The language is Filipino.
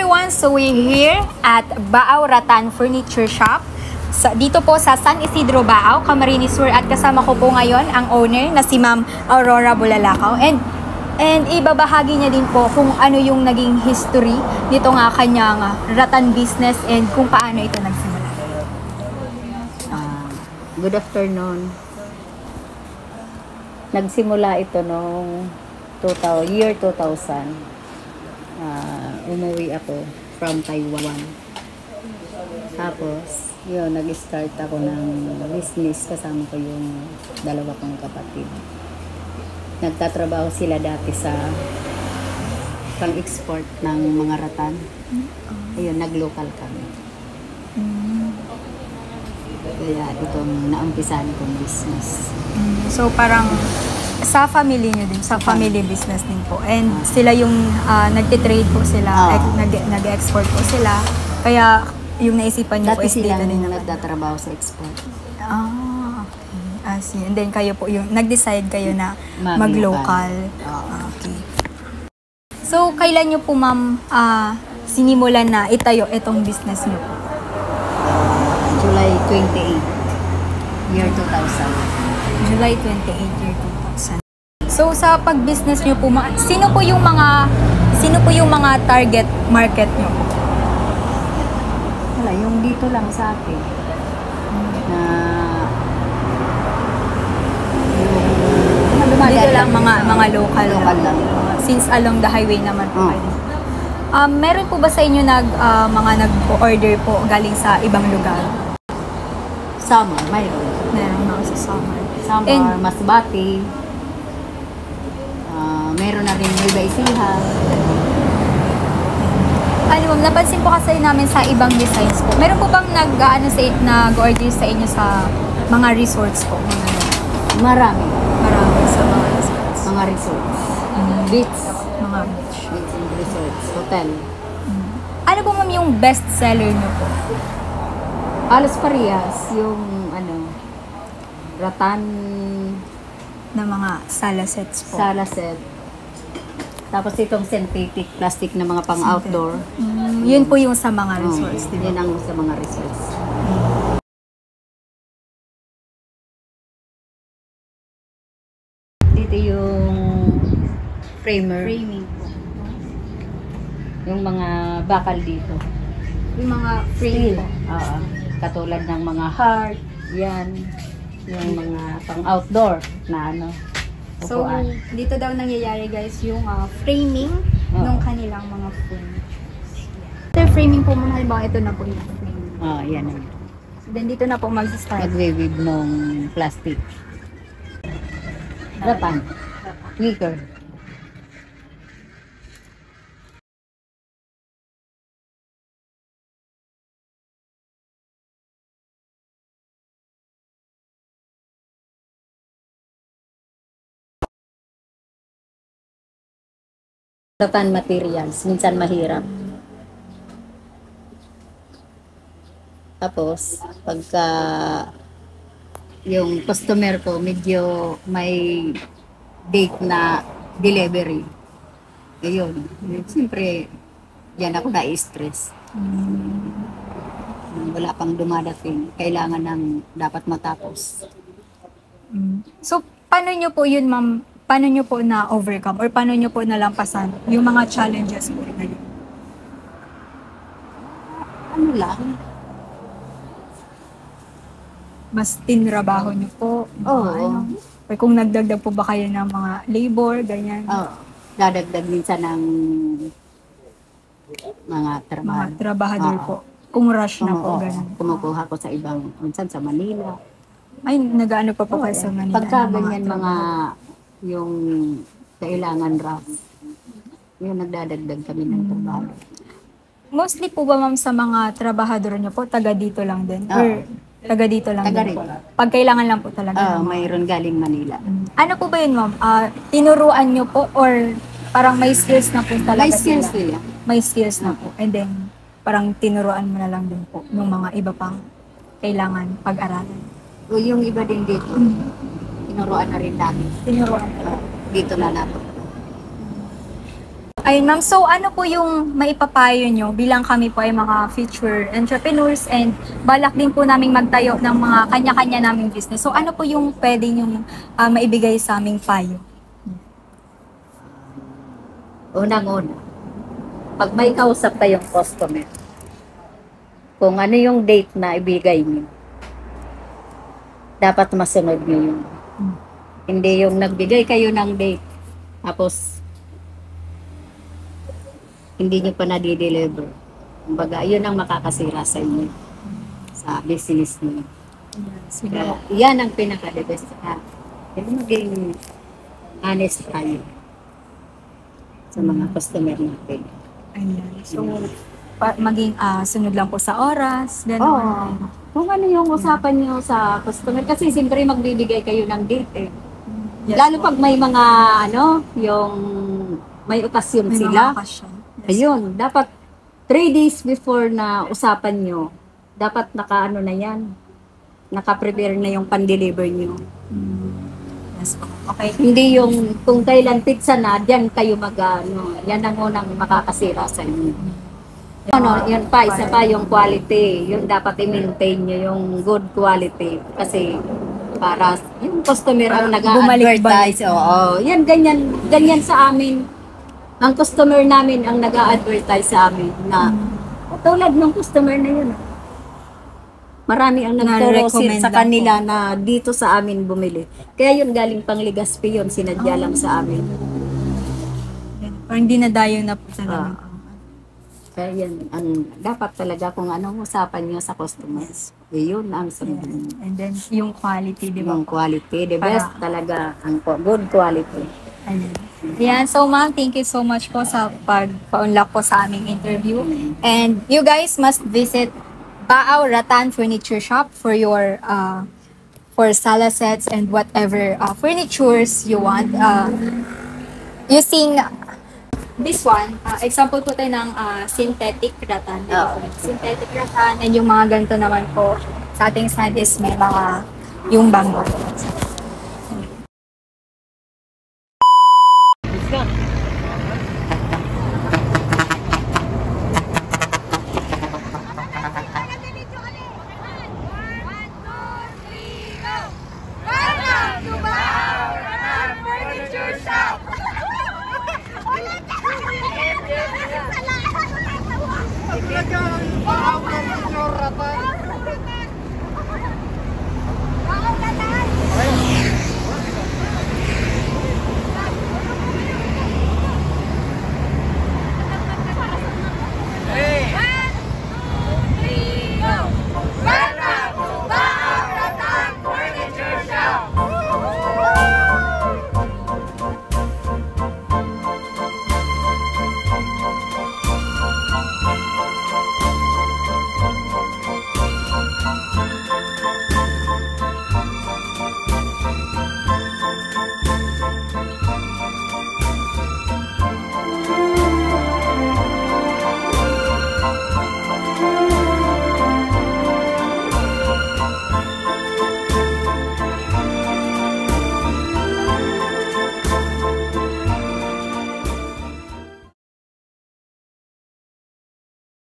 everyone! So we're here at Baaw Rattan Furniture Shop. Dito po sa San Isidro, Baaw, Camarines Sur, at kasama ko po ngayon ang owner na si Ma'am Aurora Bulalakaw. And ibabahagi niya din po kung ano yung naging history nito nga kanyang rattan business and kung paano ito nagsimula. Good afternoon. Nagsimula ito noong year 2000. Umuwi ako from Taiwan. Tapos, yun, nag-start ako ng business kasama ko yung dalawa kong kapatid. Nagtatrabaho sila dati sa pang-export ng mga rattan. Ayun, nag-local kami. Kaya itong naumpisahan kong business. So parang sa family nyo din, sa family business din po. And sila yung nagtitrade po sila, nag-export po sila. Kaya yung naisipan nyo po is dito din naman. Nagtatrabaho sa export. Okay. And then kayo po yung nag-decide kayo na mag-local. Okay. So kailan nyo po ma'am sinimulan na itayo itong business nyo po? July 28, year 2000. July 28, year 2000. So sa pag-business niyo po, sino po yung mga target market niyo po? Wala, yung dito lang sa akin. Dito lang mga local lang. Since along the highway naman po kayo. Meron po ba sa inyo mga nag-order po galing sa ibang lugar? Summer, mayroon. Meron mga sa summer. Summer, Masbate. Meron na rin Nueva Ecija. Napansin po kasi namin sa ibang designs po. Meron po bang nag-order sa inyo sa mga resorts po? Marami sa mga resorts. Mga resorts. Beach. Mga beach. Beach and resorts. Hotel. Ano po ma'am yung best seller nyo po? Halos parehas. Yung rattan na mga sala sets po. Sala set. Tapos itong synthetic plastic na mga pang-outdoor. Yun po yung sa mga resorts, diba? Yun ang sa mga resorts. Dito yung framing po. Yung mga bakal dito. Yung mga frame po. Katulad ng mga heart, yan. Yung mga pang-outdoor na So, dito daw nangyayari guys yung framing ng kanilang mga frame. After framing po muna, halimbawa ito na po yung framing. Yan na. Then dito na po mag-start. Mag-weave ng plastic. Rattan. Wicker. Rattan materials, minsan mahirap. Tapos, pagka yung customer ko medyo may date na delivery, ayun, siyempre, yan ako na-stress. Wala pang dumadating, kailangan ng dapat matapos. So, paano nyo po yun ma'am? Paano nyo po na-overcome or paano nyo po nalampasan yung mga challenges po ngayon? Ano lang? Mas tinrabaho nyo po? Oo. Or kung nagdagdag po ba kayo ng mga labor, ganyan? Oo. Dadagdag minsan ng mga trabaho. Mga trabahador po. Kung rush na po, ganyan. Kumukuha ko sa ibang, minsan sa Manila. Ay, nag-ano pa po kayo sa Manila? Pagka ganyan mga yung kailangan rough, yung nagdadagdag kami ng trabaho. Mostly po ba ma'am sa mga trabahador nyo po, taga dito lang din? Or taga dito lang Taga din rin. po? Pag kailangan lang po talaga. Mayroon galing Manila. Ano po ba yun ma'am? Tinuruan nyo po or parang may skills na po talaga May skills sila? nila. May skills na po. And then, parang tinuruan mo na lang din po ng mga iba pang kailangan pag-aralan. O yung iba din dito, tinuruan na rin namin. Tinuruan. Dito na nato. Ayun ma'am, so ano po yung maipapayo nyo bilang kami po ay mga future entrepreneurs and balak din po naming magtayo ng mga kanya-kanya naming business. So ano po yung pwede nyo maibigay sa aming payo? Unang-una, pag may kausap kayong customer, kung ano yung date na ibigay niyo, dapat masunod niyo yun. Hindi yung nagbigay kayo ng date, tapos hindi niyo pa na-deliver. Kumbaga, yun ang makakasira sa inyo, sa business niyo. Kaya, yan ang pinaka-the best. Yung maging honest tayo sa mga customer natin. Ayan. So, maging sunod lang po sa oras, Oo. gano'n. Kung ano yung usapan niyo sa customer, kasi siyempre magbibigay kayo ng date eh. Yes Lalo po. pag may mga, yung may okasyon May sila. mga okasyon. Yes. Ayun, dapat 3 days before na usapan nyo, dapat naka-ano na yan, naka-prepare na yung pan-deliver nyo. Yes po. Okay. Hindi yung kung kailan pizza na, diyan kayo yan ang unang makakasira sa inyo. Yan pa, isa pa yung quality. Yun dapat i-maintain nyo yung good quality. Kasi para yung customer ang nag-a-advertise. Oo, yan, ganyan sa amin. Ang customer namin ang nag-a-advertise sa amin na tulad ng customer na yun. Marami ang nagturo sa kanila na dito sa amin bumili. Kaya yun galing pang Legazpi yun, sinadya lang sa amin. Parang hindi na dayo na po talaga. Kaya yan, dapat talaga kung anong usapan nyo sa customers, yun ang sundin. And then, yung quality, di ba? Yung quality, the Para- best talaga, ang good quality. Ayan. Yan. So, ma'am, thank you so much po sa pagpa-unlock po sa aming interview. And you guys must visit Baaw Ratan Furniture Shop for your for sala sets and whatever furnitures you want. Using this one, example po tayo ng synthetic rattan. Synthetic rattan, and yung mga ganito naman po sa ating stand is may mga yung bamboo.